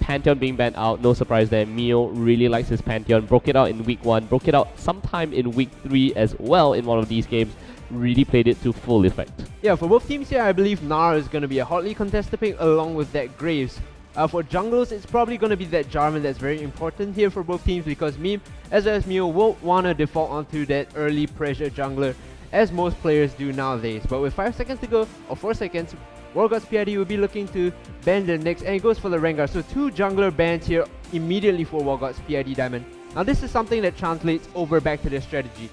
Pantheon being banned out, no surprise there. Mio really likes his Pantheon, broke it out in week 1, broke it out sometime in week 3 as well in one of these games. Really played it to full effect. Yeah, for both teams here, I believe Nara is going to be a hotly contested pick along with that Graves. For junglers, it's probably going to be that Jarvan that's very important here for both teams, because Meme as well as Mio won't want to default onto that early pressure jungler as most players do nowadays. But with 5 seconds to go, or 4 seconds, Wargods PID will be looking to ban the next, and it goes for the Rengar. So 2 jungler bans here immediately for Wargods PID Diamond. Now this is something that translates over back to their strategy.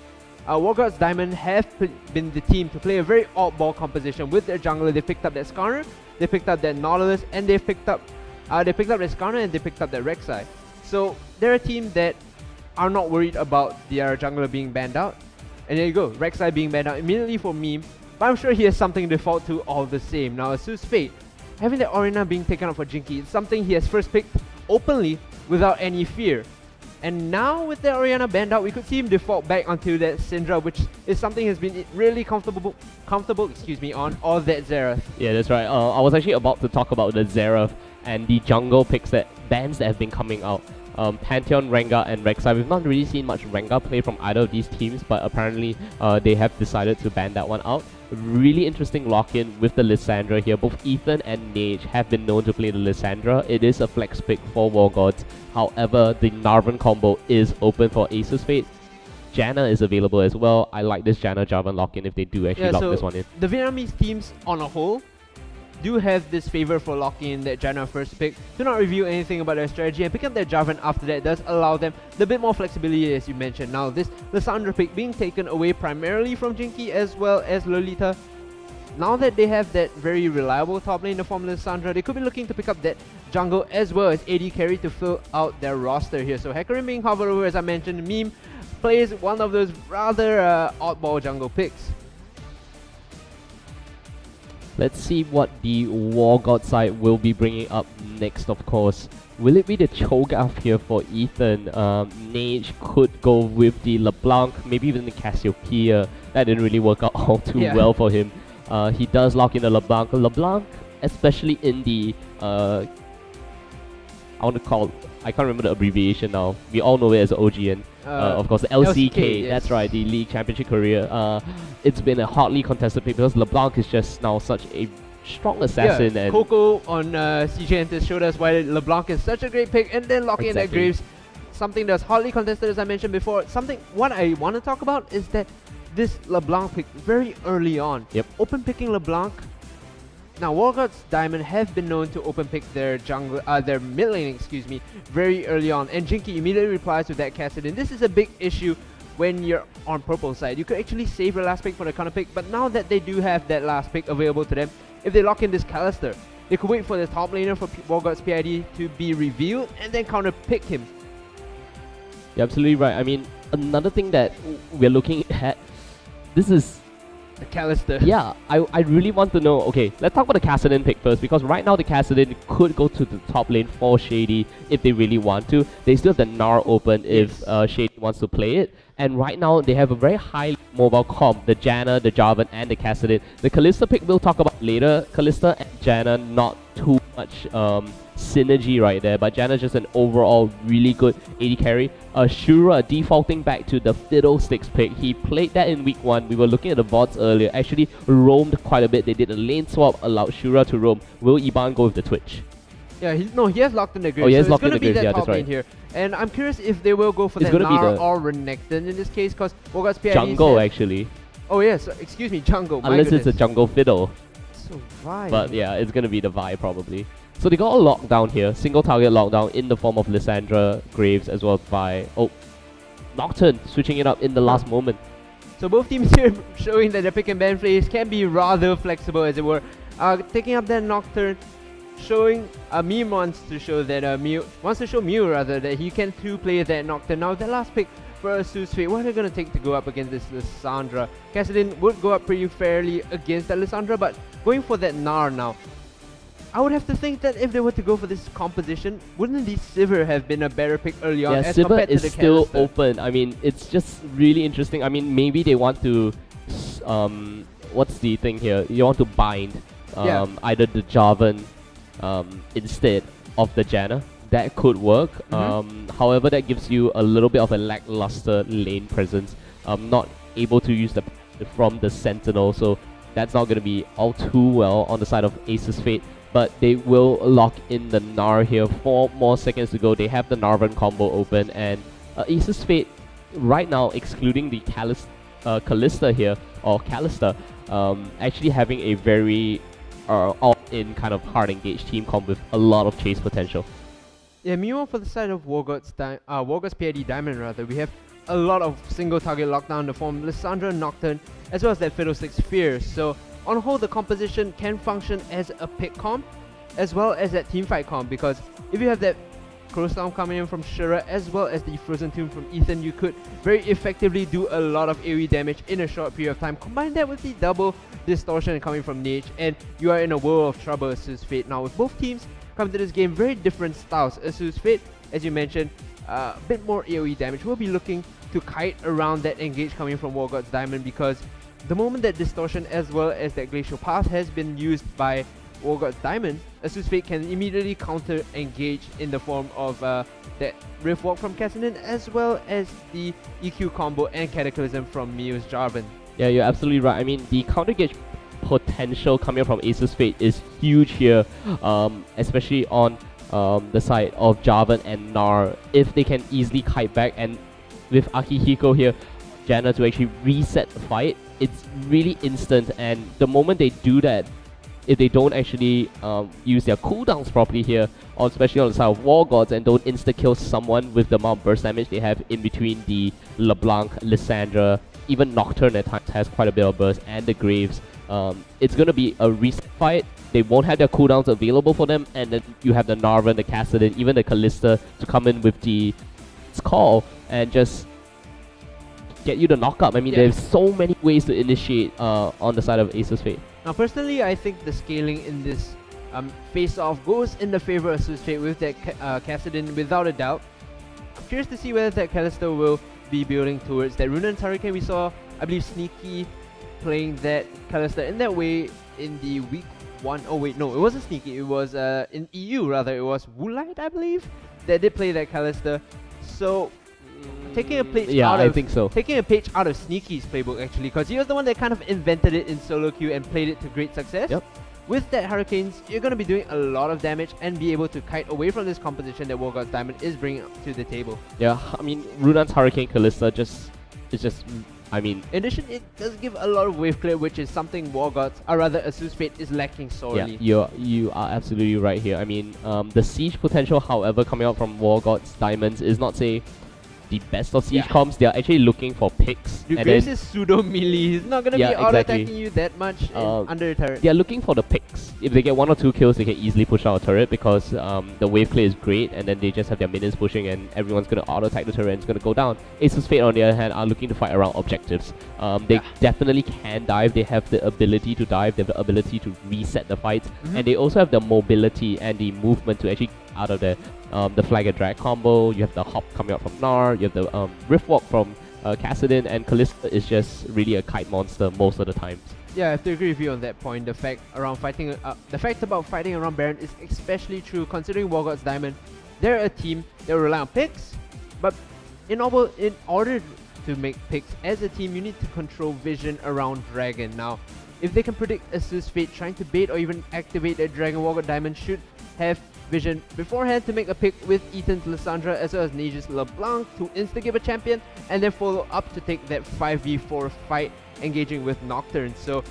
Wargods Diamond have been the team to play a very oddball composition with their jungler. They picked up that Skarner, they picked up that Nautilus, and they picked up that Skarner, and they picked up that Rek'Sai. So they're a team that are not worried about their jungler being banned out. And there you go, Rek'Sai being banned out immediately for Meme. But I'm sure he has something to default to all the same. Now ASUS Fate, having the Orianna being taken up for Jinky, it's something he has first picked openly without any fear. And now with the Orianna banned out, we could see him default back onto that Syndra, which is something he's been really comfortable on, or that Xerath. Yeah, that's right. I was actually about to talk about the Xerath and the jungle picks, that bans that have been coming out. Pantheon, Rengar, and Rek'Sai. We've not really seen much Rengar play from either of these teams, but apparently they have decided to ban that one out. Really interesting lock-in with the Lissandra here. Both Ethan and Nage have been known to play the Lissandra. It is a flex pick for Wargods. However, the Narvan combo is open for ASUS Fate. Janna is available as well. I like this Janna Jarvan lock-in if they do actually lock this one in. The Vietnamese teams on a whole do have this favor for locking in that Janna first pick. Do not reveal anything about their strategy, and pick up their Jarvan after that does allow them the bit more flexibility, as you mentioned. Now this Lissandra pick being taken away primarily from Jinky as well as Lolita. Now that they have that very reliable top lane in the form of Lissandra, they could be looking to pick up that jungle as well as AD carry to fill out their roster here. So Hecarim being hovered over, as I mentioned. Meme plays one of those rather oddball jungle picks. Let's see what the Wargod side will be bringing up next, of course. Will it be the Cho'Gath here for Ethan? Nage could go with the LeBlanc, maybe even the Cassiopeia. That didn't really work out all too well for him. He does lock in the LeBlanc. LeBlanc, especially in the... I can't remember the abbreviation now. We all know it as OGN. Of course, the LCK, yes. That's right, the League Championship career. It's been a hotly contested pick because LeBlanc is just now such a strong assassin. Yeah, and Coco on CJ showed us why LeBlanc is such a great pick, and then locking in that Graves, something that's hotly contested, as I mentioned before. What I want to talk about is that this LeBlanc pick very early on. Yep. Open picking LeBlanc. Now, Wargods Diamond have been known to open pick their jungle, their mid lane, very early on, and Jinky immediately replies with that Cassidin. This is a big issue when you're on purple side. You could actually save your last pick for the counter pick, but now that they do have that last pick available to them, if they lock in this Kallister, they could wait for the top laner for Wargods PID to be revealed and then counter pick him. You're absolutely right. I mean, another thing that we're looking at, this is the Kallister. Yeah, I really want to know. Okay, let's talk about the Cassidin pick first, because right now the Cassidin could go to the top lane for Shady if they really want to. They still have the Gnar open if Shady wants to play it. And right now they have a very high mobile comp, the Janna, the Jarvan, and the Cassidin. The Kalista pick we'll talk about later. Kalista and Janna, not too much synergy right there, but Janna's just an overall really good AD carry. Shura defaulting back to the Fiddlesticks pick. He played that in week 1. We were looking at the VODs earlier. Actually roamed quite a bit. They did a lane swap, allowed Shura to roam. Will Iban go with the Twitch? Yeah, he has locked in the Graves. Oh, he has so locked in the Graves, yeah, top that's right. here. And I'm curious if they will go for that Gnar or Renekton in this case, because Wargods PID jungle actually. Oh yes, excuse me, jungle. Unless it's a jungle fiddle. So Vi. But yeah, it's gonna be the Vi probably. So they got a lockdown here, single target lockdown in the form of Lissandra, Graves, as well as Vi. Oh, Nocturne switching it up in the last moment. So both teams here showing that the pick and ban plays can be rather flexible, as it were. Taking up that Nocturne, showing Meme wants to show that Mew that he can too play that Nocturne. Now the last pick for ASUS Fate, what are they gonna take to go up against this Lissandra? Cassidin would go up pretty fairly against that Lissandra, but going for that Gnar now, I would have to think that if they were to go for this composition, wouldn't the Sivir have been a better pick early on? Yeah, as Sivir compared is to the still Kallister? open. I mean, it's just really interesting. I mean, maybe they want to, what's the thing here? You want to bind either the Jarvan instead of the Janna. that could work. However, that gives you a little bit of a lackluster lane presence. Not able to use the from the Sentinel, so that's not going to be all too well on the side of ASUS Fate. But they will lock in the Gnar here. 4 more seconds to go. They have the Narvan combo open, and ASUS Fate right now, excluding the Kalista here, or Kalista, actually having a very all-in kind of hard engaged team comp with a lot of chase potential. Yeah, meanwhile for the side of Wargods PID Diamond rather, we have a lot of single target lockdown in the form Lissandra, Nocturne, as well as that Fiddlesticks Fear. So on whole, the composition can function as a pick comp, as well as that teamfight comp, because if you have that Crowstorm coming in from Shura, as well as the Frozen Tomb from Ethan, you could very effectively do a lot of AoE damage in a short period of time. Combine that with the double distortion coming from Nage, and you are in a world of trouble, ASUS Fate. Now with both teams come to this game, very different styles. ASUS Fate, as you mentioned, a bit more AoE damage. We'll be looking to kite around that engage coming from Wargods Diamond, because the moment that distortion as well as that Glacial Path has been used by Wargods Diamond, ASUS Fate can immediately counter engage in the form of that Rift Walk from Kassadin, as well as the EQ combo and Cataclysm from Mio's Jarvan. Yeah, you're absolutely right. I mean, the counter engage potential coming from ASUS Fate is huge here, especially on the side of Jarvan and Gnar. If they can easily kite back, and with Akihiko here, Janna to actually reset the fight, it's really instant, and the moment they do that, if they don't actually use their cooldowns properly here, or especially on the side of Wargods, and don't insta-kill someone with the amount of burst damage they have in between the LeBlanc, Lissandra, even Nocturne at times has quite a bit of burst, and the Graves, it's going to be a reset fight. They won't have their cooldowns available for them, and then you have the Narvan, the Kassadin, even the Kalista to come in with the call and just get you the knockup. I mean, there's so many ways to initiate on the side of ASUS Fate. Now, personally, I think the scaling in this face-off goes in the favor of ASUS Fate with that Kassadin, without a doubt. I'm curious to see whether that Kalista will be building towards that Runan's Hurricane. We saw, I believe, Sneaky playing that Kalista in that way in the week 1. Oh wait, no, it wasn't Sneaky. It was in EU rather. It was Woolite, I believe, that did play that Kalista. So taking a page taking a page out of Sneaky's playbook actually, because he was the one that kind of invented it in solo queue and played it to great success. With that Hurricanes, you're going to be doing a lot of damage and be able to kite away from this composition that Wargods Diamond is bringing up to the table. Yeah, I mean, Runan's Hurricane Kalista I mean, in addition, it does give a lot of wave clear, which is something Wargods, or rather ASUS Fate, is lacking sorely. Yeah, you are absolutely right here. I mean, the siege potential, however, coming out from Wargods Diamonds is not, say, the best of siege comps. They are actually looking for picks. Dude, Graves is pseudo melee. He's not gonna be auto-attacking you that much under the turret. They are looking for the picks. If they get 1 or 2 kills, they can easily push out a turret, because the wave clear is great, and then they just have their minions pushing, and everyone's gonna auto-attack the turret and it's gonna go down. ASUS Fate, on the other hand, are looking to fight around objectives. They definitely can dive. They have the ability to dive. They have the ability to reset the fight, and they also have the mobility and the movement to actually out of the Flag and Drag combo. You have the hop coming out from Gnar. You have the Rift Walk from Kassadin, and Kalista is just really a kite monster most of the times. Yeah, I have to agree with you on that point. The fact about fighting around Baron is especially true considering Wargods Diamond. They're a team that rely on picks, but in order to make picks as a team, you need to control vision around Dragon. Now, if they can predict ASUS Fate trying to bait or even activate a Dragon, Wargods Diamond should have vision beforehand to make a pick with Ethan's Lissandra as well as Nage's LeBlanc to insta-give a champion, and then follow up to take that 5v4 fight engaging with Nocturne. So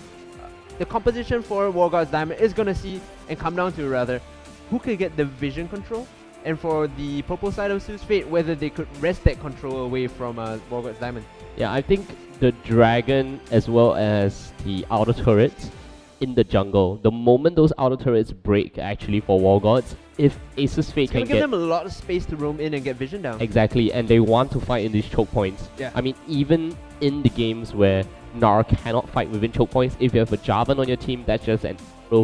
the composition for Wargods Diamond is gonna see and come down to rather who can get the vision control, and for the purple side of ASUS Fate, whether they could wrest that control away from Wargods Diamond. Yeah, I think the Dragon as well as the outer turrets in the jungle, the moment those outer turrets break actually for Wargods, if ASUS Fate can give them a lot of space to roam in and get vision down. Exactly, and they want to fight in these choke points. I mean, even in the games where Gnar cannot fight within choke points, if you have a Jarvan on your team, that's just an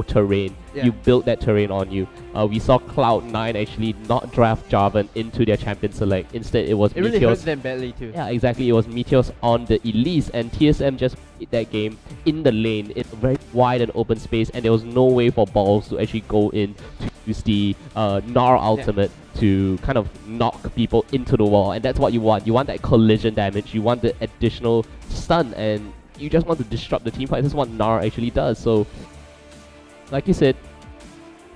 terrain. You build that terrain on you. We saw Cloud9 actually not draft Jarvan into their champion select. Instead, it was Meteos. Really hurt them badly too. Yeah, exactly. It was Meteos on the Elise, and TSM just played that game in the lane in a very wide and open space, and there was no way for Balls to actually go in to use the Gnar ultimate. to kind of knock people into the wall, and that's what you want. You want that collision damage, you want the additional stun, and you just want to disrupt the team fight. This is what Gnar actually does. So, like you said,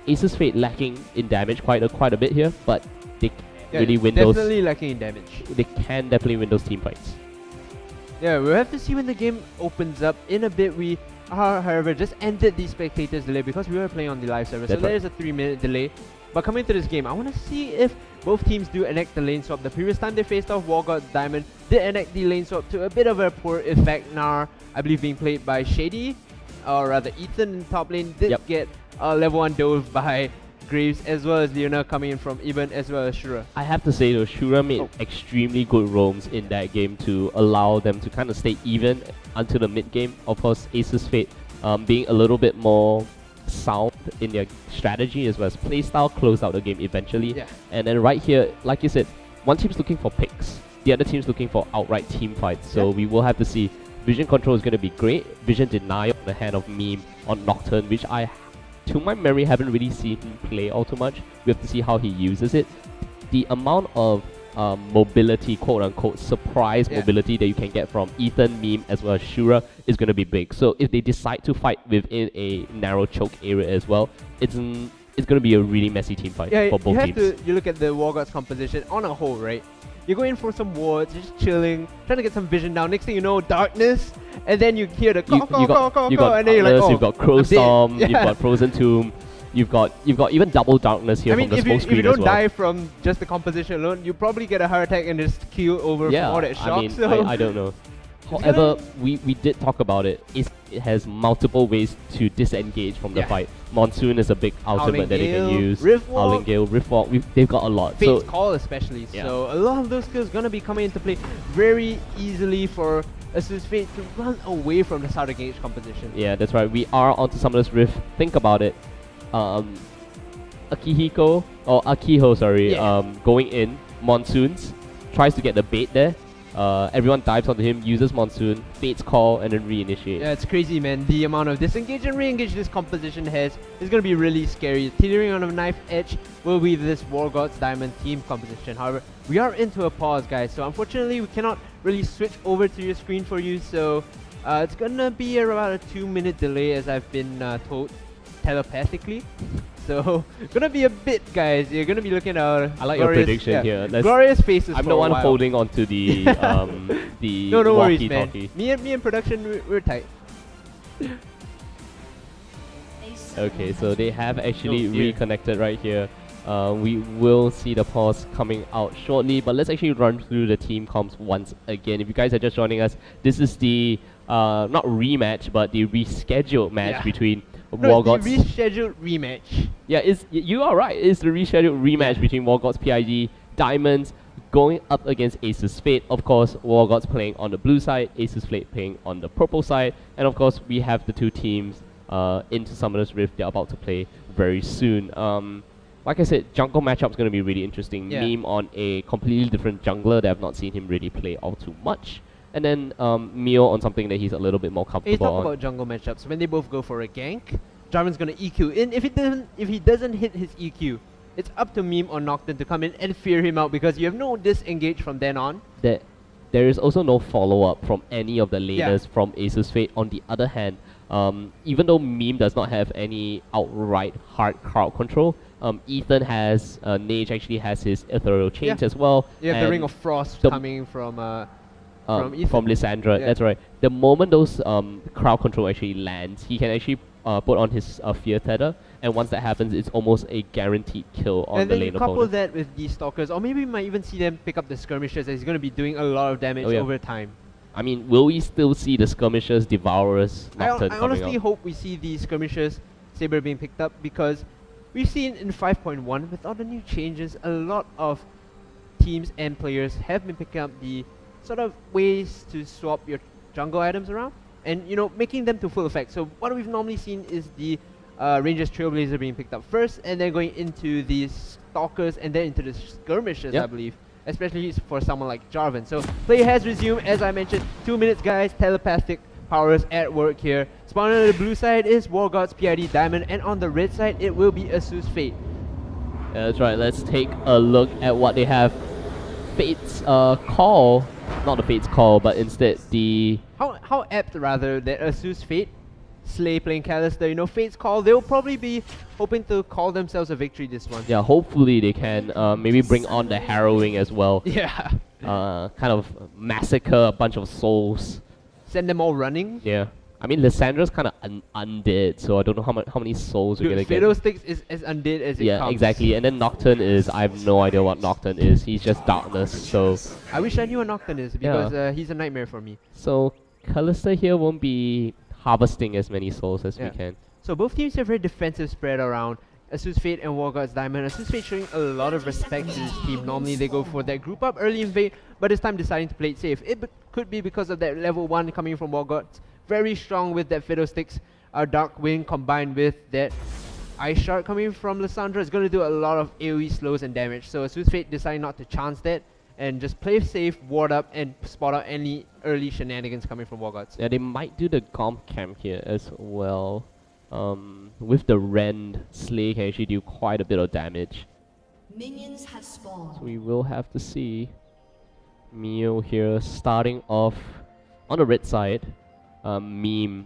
ASUS Fate lacking in damage quite a bit here, but they can really win those. Definitely lacking in damage. They can definitely win those team fights. Yeah, we'll have to see when the game opens up. In a bit, we are, however, just ended the spectators delay because we were playing on the live server. That's so there is a 3-minute delay. But coming to this game, I want to see if both teams do enact the lane swap. The previous time they faced off, Wargods Diamond did enact the lane swap to a bit of a poor effect. Gnar, I believe, being played by Shady, or rather Ethan in top lane, did get level 1 dove by Graves, as well as Leona coming in from Eben, as well as Shura. I have to say though, Shura made extremely good roams in that game to allow them to kind of stay even until the mid game. Of course, ASUS Fate being a little bit more sound in their strategy as well as playstyle closed out the game eventually. Yeah. And then right here, like you said, one team's looking for picks, the other team's looking for outright team fights. So we will have to see. Vision control is going to be great. Vision denial on the hand of Meme on Nocturne, which I, to my memory, haven't really seen him play all too much. We have to see how he uses it. The amount of mobility, quote-unquote, surprise mobility that you can get from Ethan, Meme, as well as Shura is going to be big. So if they decide to fight within a narrow choke area as well, it's going to be a really messy team fight for both teams. You look at the Wargods composition on a whole, right? You go in for some wards, you're just chilling, trying to get some vision down. Next thing you know, darkness, and then you hear the you got and then you're like, oh, you've got Crow Storm, you've got Frozen Tomb, you've got even double darkness here from the smoke screen as well. If you don't die from just the composition alone, you probably get a heart attack and just keel over from all that shock. I mean, I don't know. However, we did talk about it. It has multiple ways to disengage from the fight. Monsoon is a big ultimate that they can use. Howling Gale, Riftwalk, they've got a lot. Fate's Call especially. So a lot of those skills gonna be coming into play very easily for ASUS Fate to run away from the Southern Gauge composition. Yeah, that's right. We are onto Summoner's Rift. Think about it. Akiho, sorry, going in, Monsoons, tries to get the bait there. Everyone dives onto him, uses Monsoon, Fate's Call, and then reinitiate. Yeah, it's crazy, man. The amount of disengage and re-engage this composition has is going to be really scary. Teetering on a knife edge will be this Wargods Diamond team composition. However, we are into a pause, guys. So unfortunately, we cannot really switch over to your screen for you. So it's going to be about a 2-minute delay, as I've been told telepathically. So, gonna be a bit, guys. You're gonna be looking at I like your prediction here. Glorious faces. I'm the one holding on to the the no worries, man. walkie-talkie. Me and production, we're tight. Okay, so they have actually reconnected right here. We will see the pause coming out shortly, but let's actually run through the team comps once again. If you guys are just joining us, this is the not rematch, but the rescheduled match between Wargods. The rescheduled rematch. Yeah, you are right. It's the rescheduled rematch between Wargods PID Diamonds going up against ASUS Fate. Of course, Wargods playing on the blue side, ASUS Fate playing on the purple side, and of course we have the two teams into Summoner's Rift. They're about to play very soon. Like I said, jungle matchup's going to be really interesting. Meme on a completely different jungler that I've not seen him really play all too much. And then Mio on something that he's a little bit more comfortable on. Talk about jungle matchups. When they both go for a gank, Jarvan's gonna EQ in. If he doesn't hit his EQ, it's up to Meme or Nocturne to come in and fear him out, because you have no disengage from then on. There is also no follow-up from any of the laners from ASUS Fate. On the other hand, even though Meme does not have any outright hard crowd control, Ethan has, Nage actually has his ethereal chains as well. You have the Ring of Frost coming from Lysandra, that's right. The moment those crowd control actually lands, he can actually put on his fear tether, and once that happens, it's almost a guaranteed kill on the lane opponent. And then you couple that with these stalkers, or maybe we might even see them pick up the skirmishers, as he's going to be doing a lot of damage over time. I mean, will we still see the skirmishers, devourers, Nocturne I honestly hope we see the skirmishers Saber being picked up, because we've seen in 5.1, with all the new changes, a lot of teams and players have been picking up the sort of ways to swap your jungle items around, and making them to full effect. So what we've normally seen is the Rangers Trailblazer being picked up first, and then going into the Stalkers, and then into the Skirmishers, I believe, especially for someone like Jarvan. So play has resumed, as I mentioned. 2 minutes, guys. Telepathic powers at work here. Spawning on the blue side is Wargods PID Diamond, and on the red side it will be ASUS Fate. That's right, let's take a look at what they have. Fate's call, not the Fate's call, but instead the... How apt rather that ASUS Fate, Slay playing Callister, you know, Fate's call, they'll probably be hoping to call themselves a victory this one. Yeah, hopefully they can maybe bring on the harrowing as well. Yeah. Kind of massacre a bunch of souls. Send them all running. Yeah. I mean, Lissandra's kind of undead, so I don't know how many souls we're gonna get. Fiddlesticks is as undead as it comes. Yeah, exactly. And then Nocturne is, I have no idea what Nocturne is. He's just darkness, so... I wish I knew what Nocturne is, because he's a nightmare for me. So, Callister here won't be harvesting as many souls as we can. So both teams have very defensive spread around. ASUS Fate and Wargods Diamond. ASUS Fate showing a lot of respect to this team. Normally they go for that group up early in Fate, but this time deciding to play it safe. It could be because of that level 1 coming from Wargods. Very strong with that Fiddlesticks, Dark Wind combined with that Ice Shard coming from Lissandra. It's going to do a lot of AoE slows and damage. So ASUS Fate decided not to chance that and just play safe, ward up, and spot out any early shenanigans coming from Wargods. Yeah, they might do the Gomp camp here as well. With the Rend, Slay can actually do quite a bit of damage. Minions have spawned. So we will have to see. Mio here starting off on the red side. Mio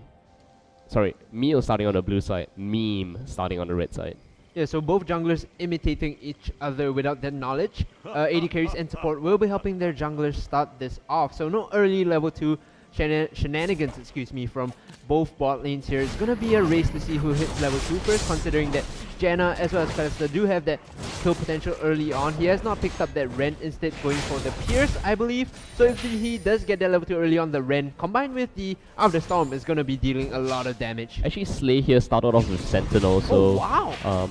starting on the blue side. Meme starting on the red side. Yeah, so both junglers imitating each other without their knowledge. AD carries and support will be helping their junglers start this off. So no early level 2 shenanigans, from both bot lanes here. It's gonna be a race to see who hits level 2 first, considering that Janna as well as Callister do have that kill potential early on. He has not picked up that Rend, instead going for the Pierce, I believe. So if he does get that level 2 early on, the Rend combined with the Eye of the Storm is gonna be dealing a lot of damage. Actually, Slay here started off with Sentinel, so wow.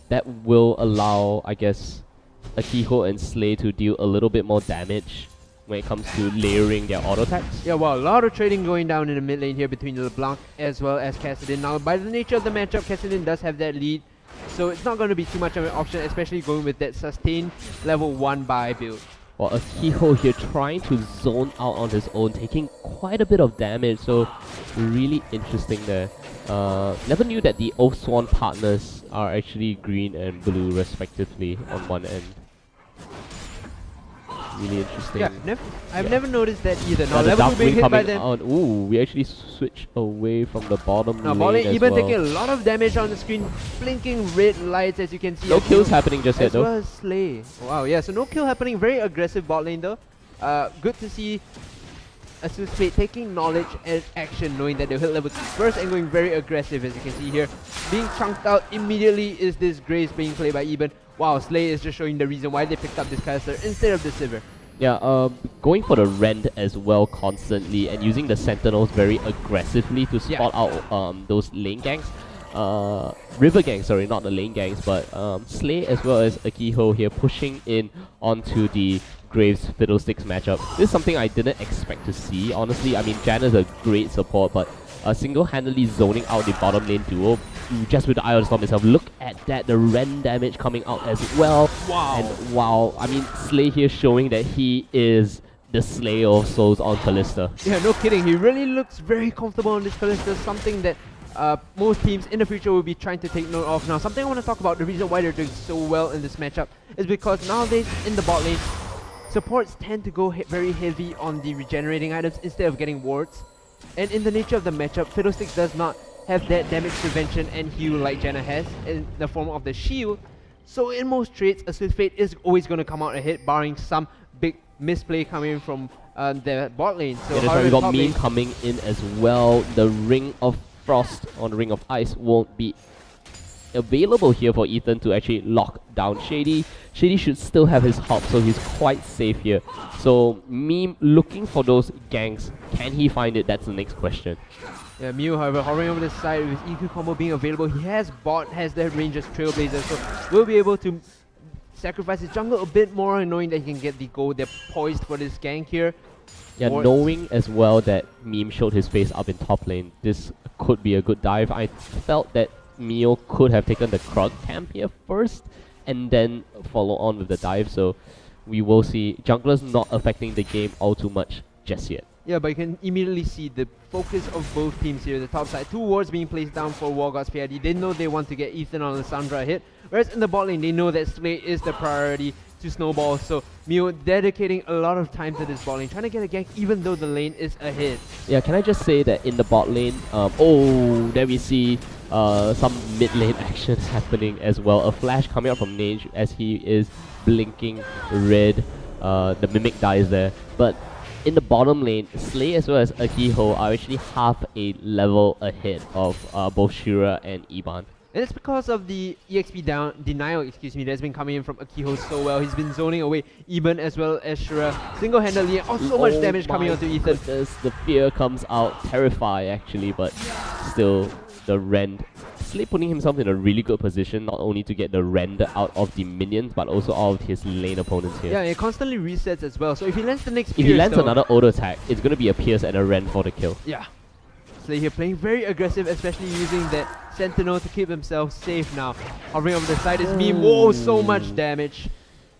that will allow, I guess, Akiho and Slay to deal a little bit more damage when it comes to layering their auto attacks. Yeah, well, a lot of trading going down in the mid lane here between LeBlanc as well as Kassadin. Now, by the nature of the matchup, Kassadin does have that lead, so it's not going to be too much of an option, especially going with that sustained level 1 buy build. Well, Akiho here trying to zone out on his own, taking quite a bit of damage, so really interesting there. Never knew that the Oathsworn partners are actually green and blue respectively on one end. Really interesting. Yeah, I've never noticed that either. Now, the level 2 Dark being Wind hit by coming them. out. Ooh, we actually switch away from the bottom Now, lane Bolly as even well. taking a lot of damage on the screen, blinking red lights as you can see. No kills happening just yet as though. well as Slay. Wow, yeah, so no kill happening. Very aggressive bot lane though. Good to see ASUS Fate taking knowledge and action, knowing that they'll hit level 2 first and going very aggressive as you can see here. Being chunked out immediately is this Grace being played by Eben. Wow, Slay is just showing the reason why they picked up this Callister instead of the Sivir. Yeah, going for the Rend as well constantly and using the Sentinels very aggressively to spot out those lane ganks. River gangs, sorry, not the lane gangs, but Slay as well as Akiho here pushing in onto the Graves Fiddlesticks matchup. This is something I didn't expect to see, honestly. I mean, Janna's a great support, but single-handedly zoning out the bottom lane duo just with the Eye of the Storm itself. Look at that, the Rend damage coming out as well. Wow. And wow, I mean, Slay here showing that he is the Slayer of Souls on Callister. Yeah, no kidding. He really looks very comfortable on this Callister, something that most teams in the future will be trying to take note of. Now, something I want to talk about, the reason why they're doing so well in this matchup is because nowadays in the bot lane, supports tend to go very heavy on the regenerating items instead of getting wards. And in the nature of the matchup, Fiddlesticks does not have that damage prevention and heal like Janna has in the form of the shield. So in most trades, ASUS Fate is always going to come out ahead, barring some big misplay coming from the bot lane. So yeah, that's right, we got Meme coming in as well. The Ring of Frost on the Ring of Ice won't be available here for Ethan to actually lock down Shady. Shady should still have his hop, so he's quite safe here. So Meme looking for those ganks. Can he find it? That's the next question. Yeah, Mew, however, hovering over the side with EQ combo being available. He has bot, has the range as Trailblazer, so will be able to sacrifice his jungle a bit more, knowing that he can get the gold. They're poised for this gank here. Yeah, knowing as well that Meme showed his face up in top lane, this could be a good dive. I felt that Mio could have taken the Krug camp here first and then follow on with the dive, so we will see junglers not affecting the game all too much just yet. Yeah, but you can immediately see the focus of both teams here. The top side, 2 wards being placed down for Wargods PID. They know they want to get Ethan on Lissandra hit. Whereas in the bot lane, they know that Slay is the priority to snowball. So Mio dedicating a lot of time to this bot lane, trying to get a gank even though the lane is ahead. Yeah, can I just say that in the bot lane, oh, there we see some mid lane action happening as well. A flash coming out from Nage as he is blinking red. The Mimic dies there. But in the bottom lane, Slay as well as Akiho are actually half a level ahead of both Shura and Iban. And it's because of the EXP denial, that's been coming in from Akiho so well. He's been zoning away Eben as well as Shura single-handedly. Oh, so much damage coming onto Ethan. Goodness, the fear comes out. Terrify actually, but still the rend. Slay putting himself in a really good position, not only to get the render out of the minions, but also out of his lane opponents here. Yeah, it constantly resets as well. So if he lands the next If he lands another auto attack, it's going to be a Pierce and a rend for the kill. Yeah. Slay here playing very aggressive, especially using that Sentinel to keep himself safe now. Hovering over the side is Meme. Whoa, so much damage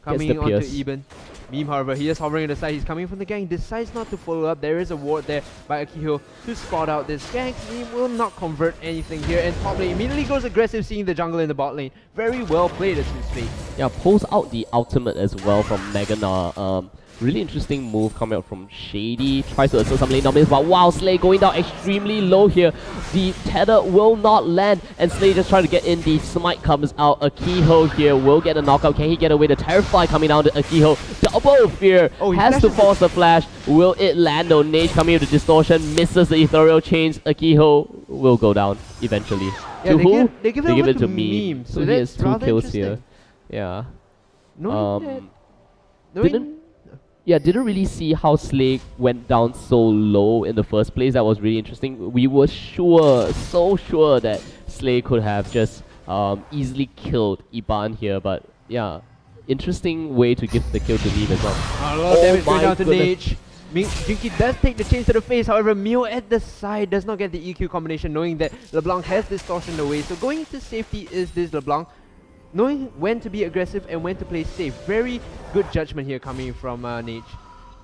coming onto Eben. Meme, however, he is hovering on the side. He's coming from the gank. Decides not to follow up. There is a ward there by Akiho to spot out this gank. Meme will not convert anything here. And top lane immediately goes aggressive, seeing the jungle in the bot lane. Very well played as we speak. Yeah, pulls out the ultimate as well from Meganar. Really interesting move coming out from Shady. Tries to assert some lane dominance, but wow, Slay going down extremely low here. The tether will not land, and Slay just trying to get in. The smite comes out. Akiho here will get a knockout. Can he get away? The Terrify coming down to Akiho. Double fear. Oh, has to force the flash. Will it land though? Nage coming with the distortion. Misses the ethereal chains. Akiho will go down eventually. Yeah, to who? They give it to Meme. So he has 2 kills here. Yeah. Didn't really see how Slay went down so low in the first place. That was really interesting. We were so sure that Slay could have just easily killed Iban here, but yeah, interesting way to give the kill to Meme as well. A lot of damage going down to Nage. Jinky does take the chains to the face, however Mio at the side does not get the EQ combination, knowing that LeBlanc has distortion away. So going into safety is this LeBlanc, knowing when to be aggressive and when to play safe. Very good judgment here coming from Nage.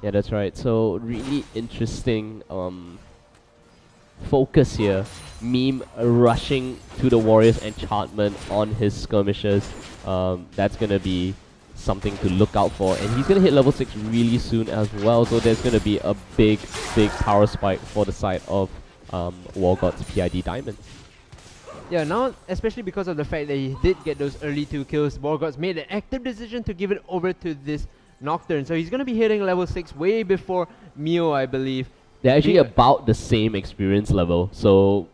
Yeah, that's right. So really interesting focus here. Meme rushing to the Warrior's enchantment on his skirmishers. That's going to be something to look out for. And he's going to hit level 6 really soon as well. So there's going to be a big power spike for the side of Wargods PID Diamond. Yeah, now, especially because of the fact that he did get those early 2 kills, Wargods made an active decision to give it over to this Nocturne. So he's going to be hitting level 6 way before Mio, I believe. They're actually about the same experience level. So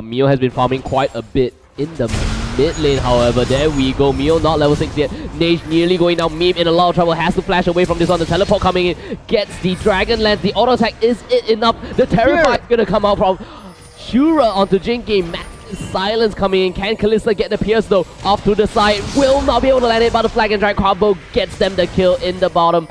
Mio has been farming quite a bit in the mid lane, however. There we go. Mio not level 6 yet. Nage nearly going down. Meme in a lot of trouble. Has to flash away from this one. The teleport coming in. Gets the Dragon Lance. The auto attack. Is it enough? The Terrify is going to come out from Shura onto Jinky. Silence coming in. Can Kalista get the Pierce though? Off to the side. Will not be able to land it, but the Flag and Drag combo gets them the kill in the bottom.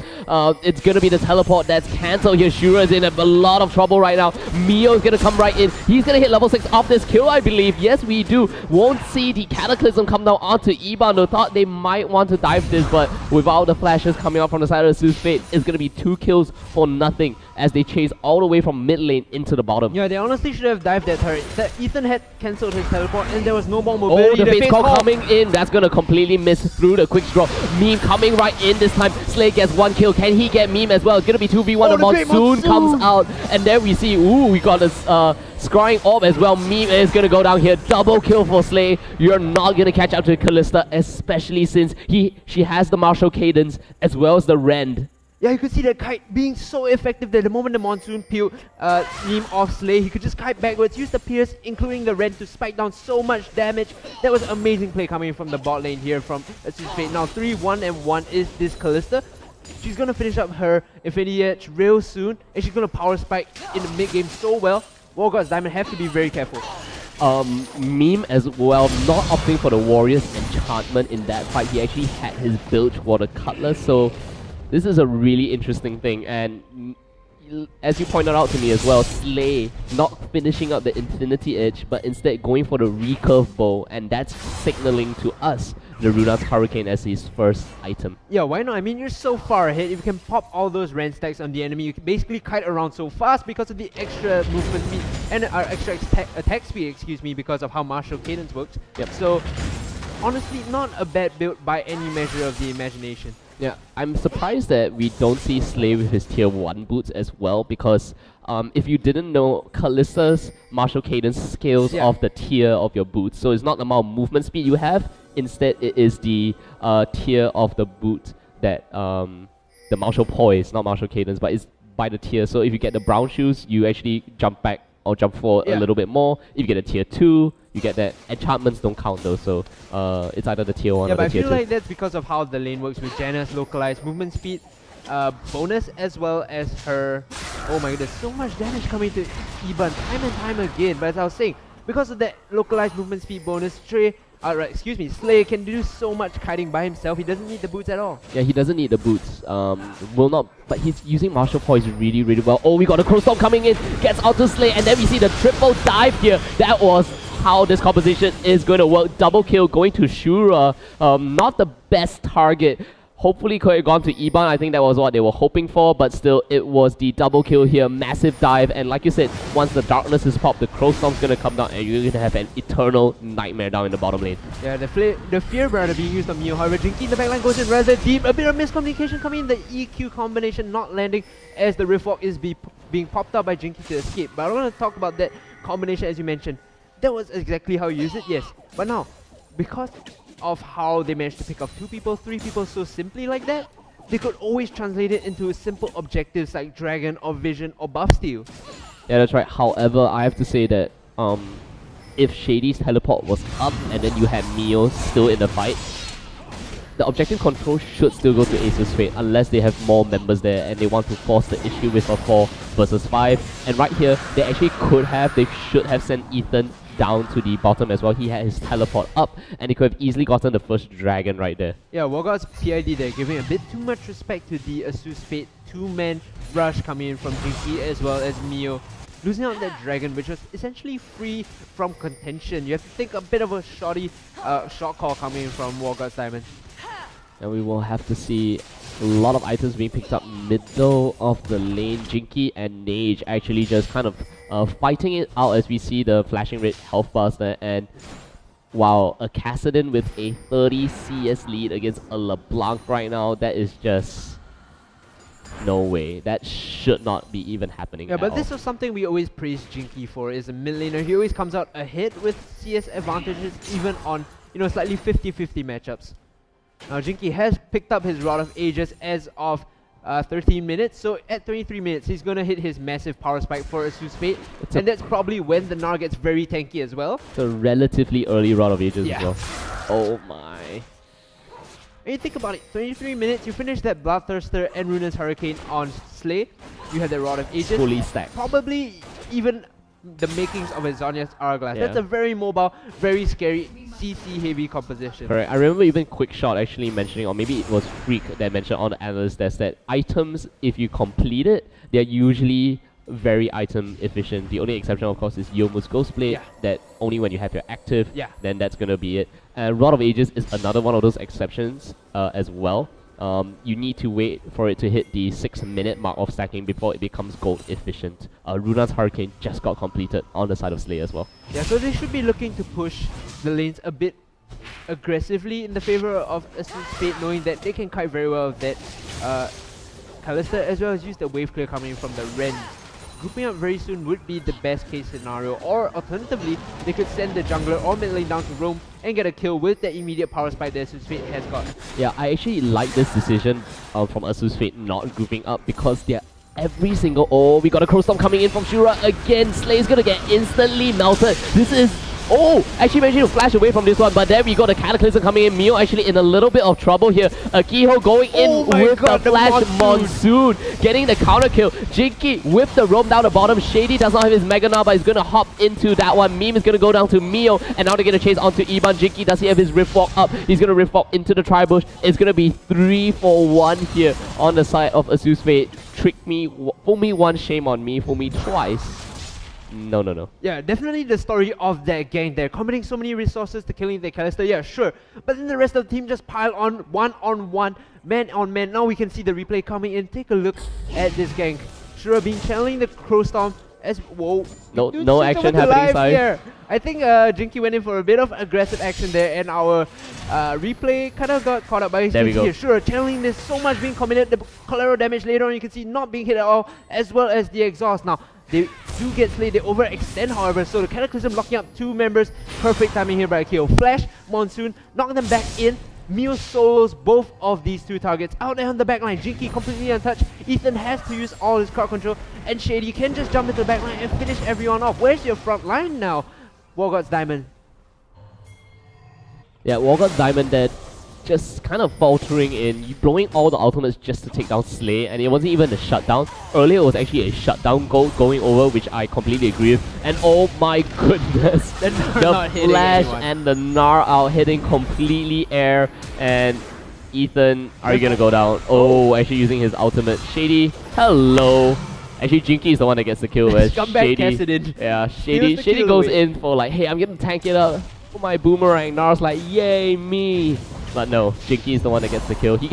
It's going to be the teleport that's cancelled here. Shura is in a lot of trouble right now. Mio is going to come right in. He's going to hit level 6 off this kill, I believe. Yes, we do. Won't see the Cataclysm come down onto Iban, though. Thought they might want to dive this, but without the flashes coming out from the side of the ASUS Fate, it's going to be 2 kills for nothing as they chase all the way from mid lane into the bottom. Yeah, they honestly should have dived that turret. Ethan had cancelled his teleport and there was no more mobility. Oh, the face call coming in. That's going to completely miss through the quick draw. Meme coming right in this time. Slay gets 1 kill. Can he get Meme as well? It's going to be 2v1. The Monsoon comes out. And there we see, we got this scrying orb as well. Meme is going to go down here. Double kill for Slay. You're not going to catch up to Kalista, especially since she has the martial cadence as well as the rend. Yeah, you could see that kite being so effective that the moment the Monsoon peeled Meme off Slay, he could just kite backwards, use the Pierce, including the Rend, to spike down so much damage. That was amazing play coming from the bot lane here from ASUS Fate. Now 3-1-1 is this Kalista. She's going to finish up her Infinity Edge real soon, and she's going to power spike in the mid game so well. Wargods Diamond have to be very careful. Meme as well, not opting for the Warrior's enchantment in that fight. He actually had his build for the Cutlass, so this is a really interesting thing. And as you pointed out to me as well, Slay not finishing up the Infinity Edge, but instead going for the recurve bow, and that's signaling to us the Runar's Hurricane as his first item. Yeah, why not? I mean, you're so far ahead. If you can pop all those rend stacks on the enemy, you can basically kite around so fast because of the extra movement speed and extra attack speed, excuse me, because of how martial cadence works. Yep. So, honestly, not a bad build by any measure of the imagination. Yeah, I'm surprised that we don't see Slay with his tier 1 boots as well, because if you didn't know, Kallista's martial cadence scales off the tier of your boots. So it's not the amount of movement speed you have, instead it is the tier of the boot that, the martial poise, not martial cadence, but it's by the tier. So if you get the brown shoes, you actually jump back or jump forward a little bit more. If you get a tier 2, you get that. Enchantments don't count though, so it's either the tier 1 or the tier 2. Yeah, but I feel like that's because of how the lane works with Janna's localized movement speed bonus, as well as her... Oh my goodness, so much damage coming to Iban time and time again. But as I was saying, because of that localized movement speed bonus, Slay can do so much kiting by himself. He doesn't need the boots at all. Yeah, he doesn't need the boots. But he's using martial poise really, really well. Oh, we got a Crow Storm coming in, gets out to Slay, and then we see the triple dive here. That was how this composition is going to work. Double kill going to Shura. Not the best target. Hopefully could have gone to Iban. I think that was what they were hoping for, but still it was the double kill here. Massive dive, and like you said, once the darkness is popped, the Crow Storm's going to come down and you're going to have an eternal nightmare down in the bottom lane. Yeah, the Fear Brother being used on Mio. However, Jinky in the backline goes in rather deep. A bit of miscommunication coming in. The EQ combination not landing as the Riftwalk is being popped out by Jinky to escape. But I want to talk about that combination as you mentioned. That was exactly how you use it, yes. But now, because of how they managed to pick off 2 people, 3 people so simply like that, they could always translate it into simple objectives like Dragon or Vision or Buff Steal. Yeah, that's right. However, I have to say that if Shady's teleport was up and then you had Mio still in the fight, the objective control should still go to ASUS Fate unless they have more members there and they want to force the issue with a 4 versus 5. And right here, they actually they should have sent Ethan down to the bottom as well. He had his teleport up and he could have easily gotten the first dragon right there. Yeah, Wargods PID there, giving a bit too much respect to the ASUS Fate 2-man rush coming in from Jinky as well as Mio. Losing out that dragon, which was essentially free from contention. You have to think a bit of a shot call coming in from Wargods Diamond. And we will have to see a lot of items being picked up middle of the lane. Jinky and Nage actually just kind of fighting it out as we see the flashing red health bars there. And wow, a Kassadin with a 30 CS lead against a LeBlanc right now, that is just... no way. That should not be even happening. Yeah, but this was something we always praise Jinky for, is a mid laner. He always comes out ahead with CS advantages, even on, slightly 50-50 matchups. Now Jinky has picked up his Rod of Ages as of 13 minutes, so at 23 minutes he's gonna hit his massive power spike for ASUS Fate, and that's probably when the Gnar gets very tanky as well. It's a relatively early Rod of Ages as well. Oh my. And you think about it, 23 minutes, you finish that Bloodthirster and Runa's Hurricane on Slay, you had the Rod of Ages. Fully stacked. Probably even the makings of a Zhonya's Hourglass. That's a very mobile, very scary, CC heavy composition. Correct. I remember even Quickshot actually mentioning, or maybe it was Freak that mentioned on the analyst desk, that items, if you complete it, they're usually very item efficient. The only exception, of course, is Yomu's Ghostblade, that only when you have your active, then that's gonna be it. And Rod of Ages is another one of those exceptions as well. You need to wait for it to hit the 6-minute mark of stacking before it becomes gold efficient. Runa's Hurricane just got completed on the side of Slay as well. Yeah, so they should be looking to push the lanes a bit aggressively in the favor of ASUS Fate, knowing that they can kite very well with that Kalista, as well as use the wave clear coming in from the Ren. Grouping up very soon would be the best case scenario, or alternatively, they could send the jungler or mid lane down to roam and get a kill with the immediate power spike that ASUS Fate has got. Yeah, I actually like this decision from ASUS Fate not grouping up, because they're every single... Oh, we got a Crow Storm coming in from Shura again. Slay's gonna get instantly melted. This is... Oh, actually managed to flash away from this one, but there we got the Cataclysm coming in. Mio actually in a little bit of trouble here. Akiho going in with the Flash Monsoon, getting the counter kill. Jinky with the roam down the bottom. Shady does not have his Mega Gnar, but he's going to hop into that one. Meme is going to go down to Mio, and now they're going to chase onto Iban. Jinky, does he have his Riftwalk up? He's going to Riftwalk into the Tri-Bush. It's going to be 3-for-1 here on the side of ASUS Fate. Trick me, fool me once, shame on me, fool me twice. No. Yeah, definitely the story of that gang. They're committing so many resources to killing the Callister. Yeah, sure. But then the rest of the team just pile on one, man on man. Now we can see the replay coming in. Take a look at this gang. Shura being channeling the Crow Storm as whoa. No Dude, no switch action over to happening live side. here. I think Jinky went in for a bit of aggressive action there, and our replay kind of got caught up by his There we go. here. Sure, channeling this, so much being committed. The collateral damage later on, you can see not being hit at all, as well as the exhaust. Now, they do get slayed, they overextend however, so the Cataclysm locking up two members. Perfect timing here by Akio. Flash, Monsoon, knock them back in. Mio solos both of these two targets out there on the backline. Jinky completely untouched. Ethan has to use all his crowd control, and Shady can just jump into the backline and finish everyone off. Where's your front line now, Wargods Diamond? Yeah, Wargods Diamond that just kind of faltering in, blowing all the ultimates just to take down Slay, and it wasn't even a shutdown. Earlier it was actually a shutdown goal going over, which I completely agree with. And oh my goodness, the flash and the Gnar out hitting completely air, and Ethan, are you gonna go down? Oh, actually using his ultimate. Shady, hello. Actually, Jinky is the one that gets the kill. Where Shady, yeah, Shady goes in for like, hey, I'm gonna tank it up for my boomerang. Gnar's like, yay, me. But no, Jinky is the one that gets the kill. He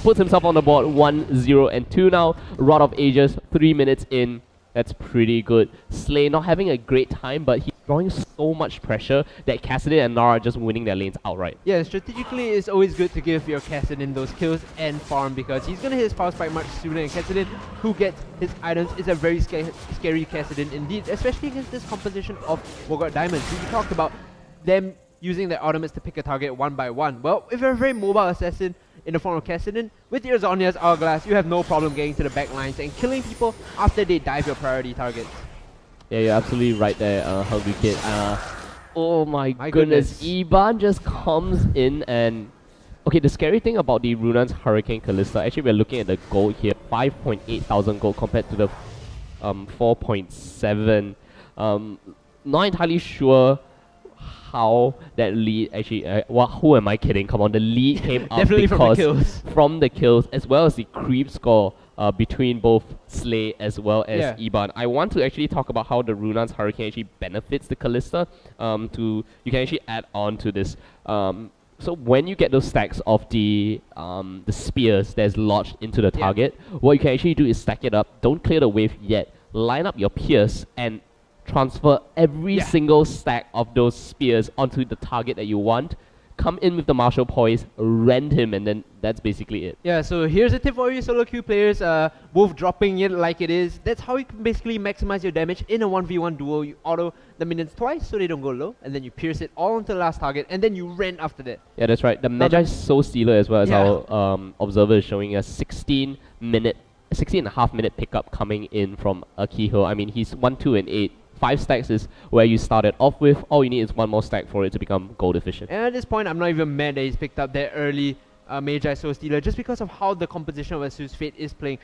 puts himself on the board 1-0 and 2 now. Rod of Ages, 3 minutes in. That's pretty good. Slay not having a great time, but he's drawing so much pressure that Cassidy and Gnar are just winning their lanes outright. Yeah, strategically it's always good to give your Cassidy those kills and farm, because he's gonna hit his power spike much sooner, and Cassidy, who gets his items, is a very scary Cassidy indeed, especially against this composition of Wargods Diamonds. We talked about them using their ultimates to pick a target one by one. Well, if you're a very mobile assassin in the form of Cassidy, with your Zhonya's Hourglass, you have no problem getting to the back lines and killing people after they dive your priority targets. Yeah, you're absolutely right there, Hungry Kid. Oh my goodness. Iban just comes in and... Okay, the scary thing about the Runan's Hurricane Kalista, actually we're looking at the gold here, 5.8 thousand gold compared to the 4.7. Not entirely sure how that lead actually, who am I kidding? Come on, the lead came up Definitely because from the kills, as well as the creep score between both Slay as well as Iban. I want to actually talk about how the Runan's Hurricane actually benefits the Kalista. You can actually add on to this. So when you get those stacks of the spears that's lodged into the target, what you can actually do is stack it up. Don't clear the wave yet. Line up your pierce and transfer every single stack of those spears onto the target that you want. Come in with the martial poise, rend him, and then that's basically it. Yeah, so here's a tip for you solo queue players, both dropping it like it is. That's how you can basically maximize your damage in a 1v1 duo. You auto the minions twice so they don't go low, and then you pierce it all onto the last target, and then you rend after that. Yeah, that's right. The Magi Soul Stealer as well as our observer is showing us 16 and a half minute pickup coming in from Akiho. I mean, he's 1, 2, and 8. 5 stacks is where you started off with. All you need is 1 more stack for it to become gold efficient. And at this point, I'm not even mad that he's picked up that early Magi Soul Stealer, just because of how the composition of ASUS Fate is playing.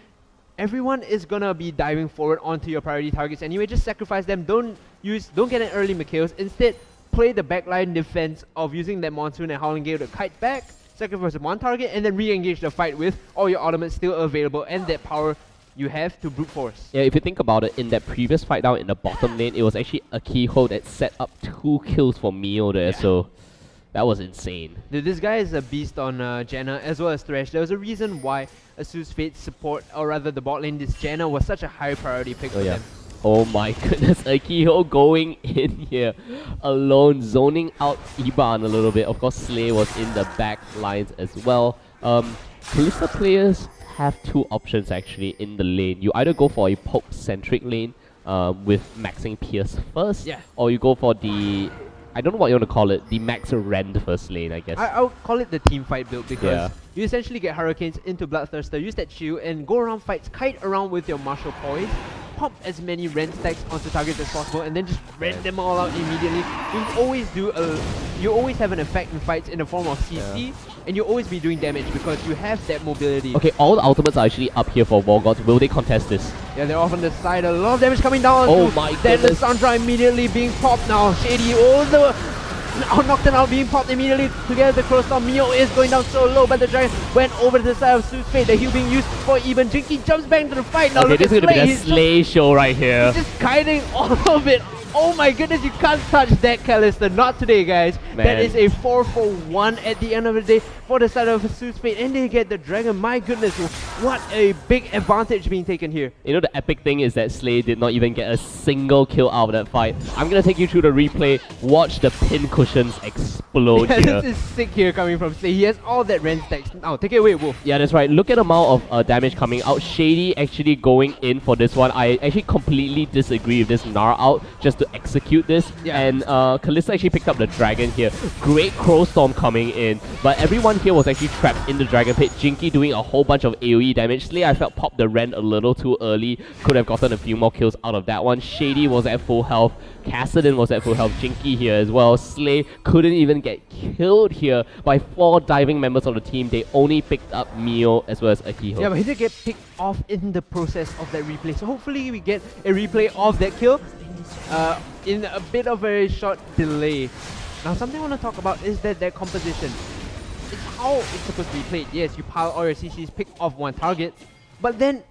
Everyone is gonna be diving forward onto your priority targets anyway. Just sacrifice them. Don't get an early Mikhails. Instead, play the backline defense of using that Monsoon and Howling Gale to kite back, sacrifice one target, and then re-engage the fight with all your ultimates still available and that power you have to brute force. Yeah, if you think about it, in that previous fight down in the bottom lane, it was actually Akiho that set up 2 kills for Mio there, so that was insane. Dude, this guy is a beast on Janna as well as Thresh. There was a reason why ASUS Fate support, or rather the bot lane, this Janna was such a high priority pick for them. Oh my goodness, Akiho going in here alone, zoning out Iban a little bit. Of course, Slay was in the back lines as well. Kalista players have 2 options actually in the lane. You either go for a poke-centric lane with maxing Pierce first, or you go for the, I don't know what you want to call it, the max rend first lane, I guess. I would call it the team fight build, because you essentially get Hurricanes into Bloodthirster, use that shield, and go around fights, kite around with your martial poise, pop as many rend stacks onto targets as possible, and then just rend them all out immediately. You always have an effect in fights in the form of CC, and you'll always be doing damage because you have that mobility. Okay, all the ultimates are actually up here for Wargods. Will they contest this? Yeah, they're off on the side. A lot of damage coming down. Oh my goodness. Then Lissandra immediately being popped now. Shady, all the Knocked out, being popped immediately together with the Crow Storm. Mio is going down so low, but the Dragon went over to the side of ASUS Fate. The heal being used for even. Jinky jumps back into the fight. Now Okay, look this at is gonna be Slay. the Slay show right here. He's just kiting all of it. Oh my goodness, you can't touch that, Callister. Not today, guys. Man. That is a 4-for-1 at the end of the day for the side of ASUS Fate. And they get the Dragon. My goodness, what a big advantage being taken here. You know, the epic thing is that Slay did not even get a single kill out of that fight. I'm gonna take you through the replay. Watch the pin cushions explode Yeah, here. this is sick here coming from Slay. He has all that rend stacks. Now, take it away, Wolf. Yeah, that's right. Look at the amount of damage coming out. Shady actually going in for this one. I actually completely disagree with this Gnar out just to execute this. Yeah. And Kalista actually picked up the Dragon here. Great Crow Storm coming in. But everyone here was actually trapped in the Dragon Pit. Jinky doing a whole bunch of AoE damage. Slay, I felt, popped the Rend a little too early. Could have gotten a few more kills out of that one. Shady was at full health. Kassadin was at full health. Jinky here as well. Slay couldn't even get killed here by 4 diving members of the team. They only picked up Mio as well as Akiho. Yeah, but he did get picked off in the process of that replay. So hopefully we get a replay of that kill in a bit of a short delay. Now something I want to talk about is that their composition. It's how it's supposed to be played. Yes, you pile all your CCs, pick off one target, but then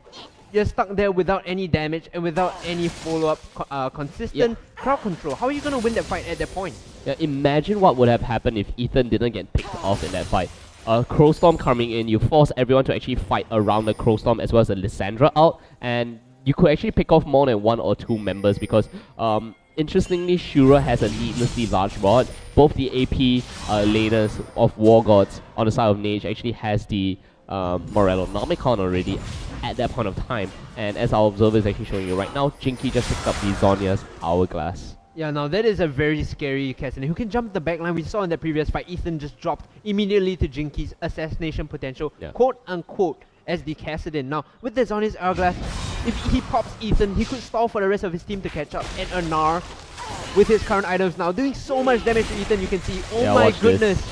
you're stuck there without any damage and without any follow-up consistent crowd control. How are you going to win that fight at that point? Yeah, imagine what would have happened if Ethan didn't get picked off in that fight. Crow Storm coming in, you force everyone to actually fight around the Crow Storm as well as the Lysandra out, and you could actually pick off more than 1 or 2 members because interestingly, Shura has a needlessly large mod. Both the AP laners of Wargods on the side of Nage actually has the Morellonomicon already at that point of time. And as our observer is actually showing you right now, Jinky just picked up the Zhonya's Hourglass. Yeah, now that is a very scary Kassadin who can jump the backline. We saw in that previous fight, Ethan just dropped immediately to Jinky's assassination potential, quote unquote, as the Kassadin. Now, with the Zhonya's Hourglass, if he pops Ethan, he could stall for the rest of his team to catch up. And Gnar, with his current items now, doing so much damage to Ethan, you can see, oh my goodness.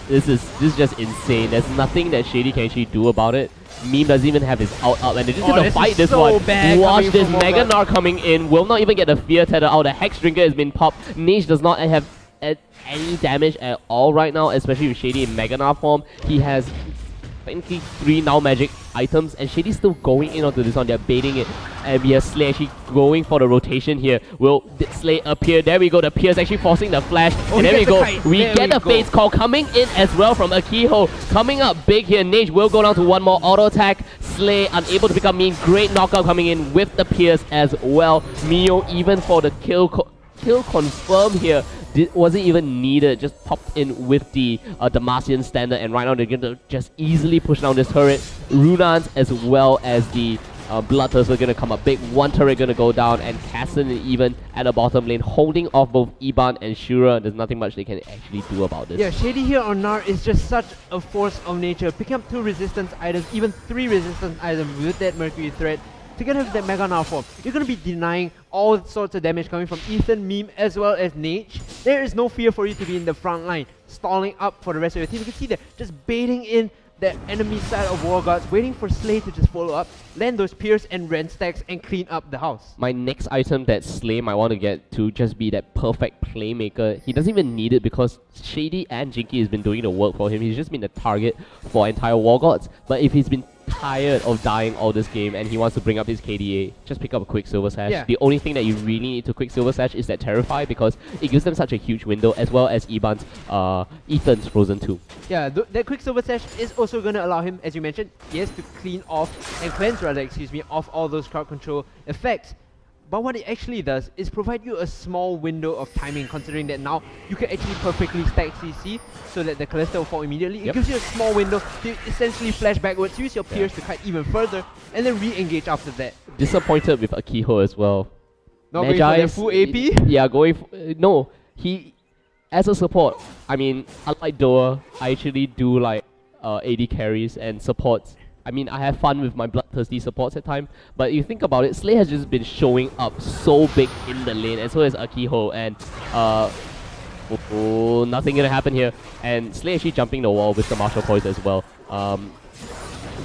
This is just insane. There's nothing that Shady can actually do about it. Meme doesn't even have his ult up, and they're just gonna fight this so one. bad Watch this Mega Wargods. Gnar coming in. Will not even get the Fear Tether out. The Hex Drinker has been popped. Nage does not have any damage at all right now, especially with Shady in Mega Gnar form. He has technically 3 now magic items, and Shady's still going in onto this one. They're baiting it, and we have Slay actually going for the rotation here. Will Slay appear? There we go. The Pierce actually forcing the flash, and there we go. We get the Fate's Call coming in as well from Akiho. Coming up big here. Nage will go down to 1 more auto attack. Slay unable to pick up Meme. Great knockout coming in with the Pierce as well. Mio even for the kill confirm here. Wasn't even needed, just popped in with the Demacian standard, and right now they're going to just easily push down this turret. Runans as well as the Bloodthirst are going to come up big. 1 turret going to go down, and Kassadin even at the bottom lane holding off both Iban and Shura. There's nothing much they can actually do about this. Yeah, Shady here on Gnar is just such a force of nature. Picking up 2 resistance items, even 3 resistance items with that Mercury thread. Together with that Mega Gnar form, you're going to be denying all sorts of damage coming from Ethan, Meme, as well as Nage. There is no fear for you to be in the front line, stalling up for the rest of your team. You can see that just baiting in the enemy side of Wargods, waiting for Slay to just follow up, land those Pierce and Rend stacks, and clean up the house. My next item that Slay might want to get to just be that perfect playmaker. He doesn't even need it because Shady and Jinky has been doing the work for him. He's just been the target for entire Wargods. But if he's been tired of dying all this game and he wants to bring up his KDA, just pick up a Quicksilver Sash. Yeah. The only thing that you really need to Quicksilver Sash is that Terrify, because it gives them such a huge window, as well as Ethan's Frozen 2. Yeah, that Quicksilver Sash is also going to allow him, as you mentioned, yes, to clean off and cleanse rather, excuse me, off all those crowd control effects. But what it actually does is provide you a small window of timing, considering that now you can actually perfectly stack CC so that the Callister will fall immediately. It gives you a small window to essentially flash backwards, use your Pierce to cut even further, and then re-engage after that. Disappointed with Akiho as well. Not going for that full AP? Yeah, going for, no, he, as a support, I mean, unlike Doa, I actually do like AD carries and supports. I mean, I have fun with my bloodthirsty supports at times, but you think about it, Slay has just been showing up so big in the lane, and so has Akiho, and nothing gonna happen here. And Slay actually jumping the wall with the martial poise as well.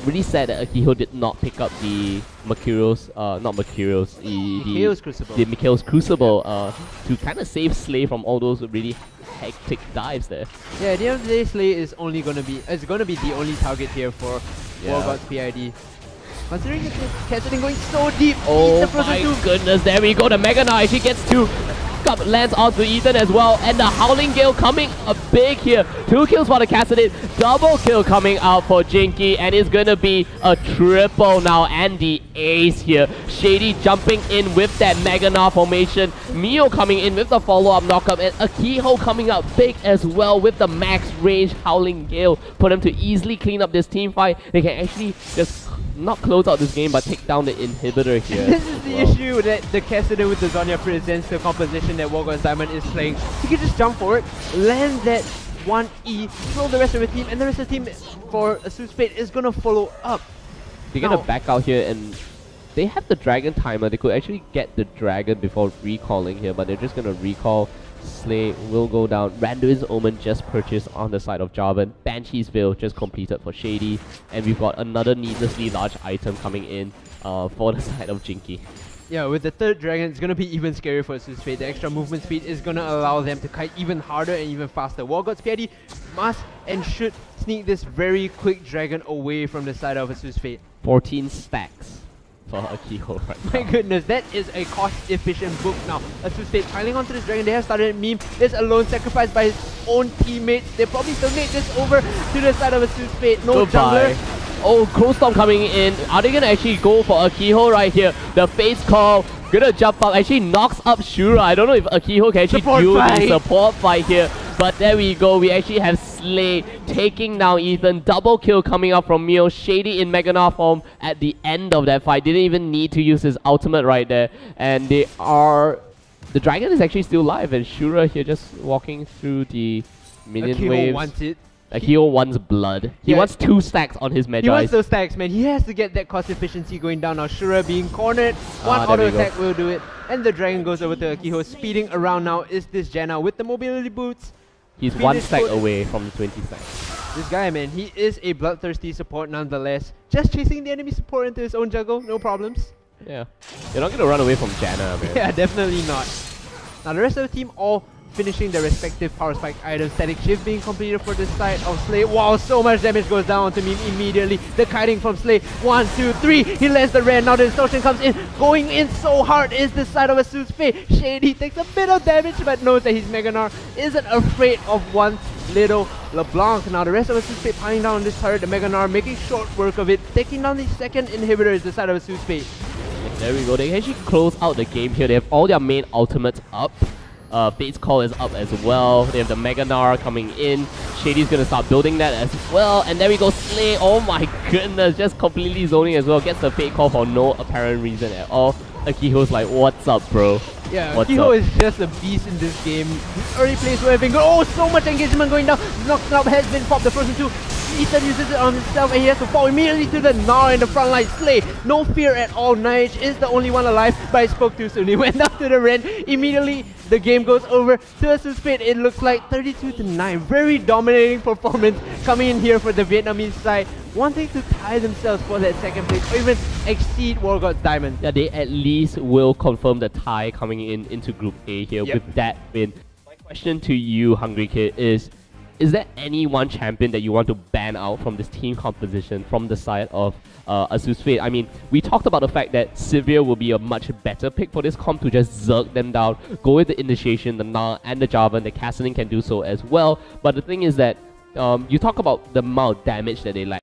Really sad that Akiho did not pick up the Mikhail's Crucible. The Mikhail's Crucible to kind of save Slay from all those really hectic dives there. Yeah, at the end of the day, Slay is only gonna be the only target here for Wargods PID. Considering the Cassidy going so deep, Oh the Frozen my 2. goodness, there we go, the Mega Knight, she gets 2. Lands onto Ethan as well, and the Howling Gale coming up big here. 2 kills for the Cassidy, double kill coming out for Jinky, and it's gonna be a triple now, and the ace here. Shady jumping in with that Mega Knight formation, Mio coming in with the follow-up knockup, and Akiho coming up big as well with the max range Howling Gale for them to easily clean up this team fight. They can actually just not close out this game, but take down the inhibitor here. This is the issue that the Cassidy with the Zonya presents to the composition that Wargods Diamond is playing. You can just jump forward, land that 1E, throw the rest of the team, and the rest of the team for ASUS Fate is gonna follow up. They're gonna back out here, and they have the dragon timer. They could actually get the dragon before recalling here, but they're just gonna recall. Slay will go down. Randuin's Omen just purchased on the side of Jarvan. Banshee's Veil just completed for Shady. And we've got another needlessly large item coming in for the side of Jinky. Yeah, with the third dragon, it's gonna be even scarier for ASUS Fate. The extra movement speed is gonna allow them to kite even harder and even faster. Wargods PID must and should sneak this very quick dragon away from the side of ASUS Fate. 14 stacks for Akiho right My now. goodness, that is a cost-efficient book now. ASUS Fate piling onto this dragon. They have started a meme. There's a lone sacrifice by his own teammates. They probably still make this over to the side of ASUS Fate. No Goodbye. jungler. Oh, Crowstorm coming in. Are they gonna actually go for Akiho right here? The face call, gonna jump up, actually knocks up Shura. I don't know if Akiho can actually Support do fight. the support fight here. But there we go, we actually have Slay taking down Ethan. Double kill coming up from Mio. Shady in Mega Knight form at the end of that fight. Didn't even need to use his ultimate right there. And they are... The dragon is actually still alive, and Shura here just walking through the minion Akiho waves. wants it. Akiho wants blood. He Yeah. wants 2 stacks on his Magi. He wants those stacks, man. He has to get that cost efficiency going down now. Shura being cornered. One there auto we go. attack will do it. And the dragon goes over to Akiho. Speeding around now is this Janna with the mobility boots. He's Finish 1 stack put- away from the 20 stacks. This guy, man, he is a bloodthirsty support nonetheless. Just chasing the enemy support into his own jungle, no problems. Yeah. You're not gonna run away from Janna, man. Yeah, definitely not. Now the rest of the team all finishing their respective power spike items. Static shift being completed for the side of Slay. Wow, so much damage goes down to me immediately. The kiting from Slay. 1, 2, 3. He lands the red. Now the distortion comes in. Going in so hard is the side of ASUS Fate. Shady takes a bit of damage but knows that his Mega Knight isn't afraid of one little LeBlanc. Now the rest of ASUS Fate piling down on this turret. The Mega Knight making short work of it. Taking down the second inhibitor is the side of ASUS Fate. There we go. They can actually close out the game here. They have all their main ultimates up. Fate's Call is up as well. They have the Mega Knight coming in. Shady's gonna start building that as well. And there we go, Slay. Oh my goodness, just completely zoning as well. Gets the Fate Call for no apparent reason at all. Akiho's like, what's up, bro? Yeah, What's Akiho up? is just a beast in this game. His early plays were having good. Oh, so much engagement going down. Knocked has been popped. The Frozen 2. Ethan uses it on himself and he has to fall immediately to the Gnar in the front line. Slay, no fear at all. Nige is the only one alive, but I spoke too soon. He went up to the Ren. Immediately, the game goes over to ASUS Fate. It looks like 32-9. Very dominating performance coming in here for the Vietnamese side, wanting to tie themselves for that second place or even exceed Wargods Diamond. Yeah, they at least will confirm the tie coming in into Group A here with that win. My question to you, Hungry Kid, is there any one champion that you want to ban out from this team composition from the side of ASUS Fate? I mean, we talked about the fact that Sivir will be a much better pick for this comp to just zerk them down, go with the initiation, the Gnar and the Jarvan. The Kassadin can do so as well. But the thing is that you talk about the amount of damage that they lack.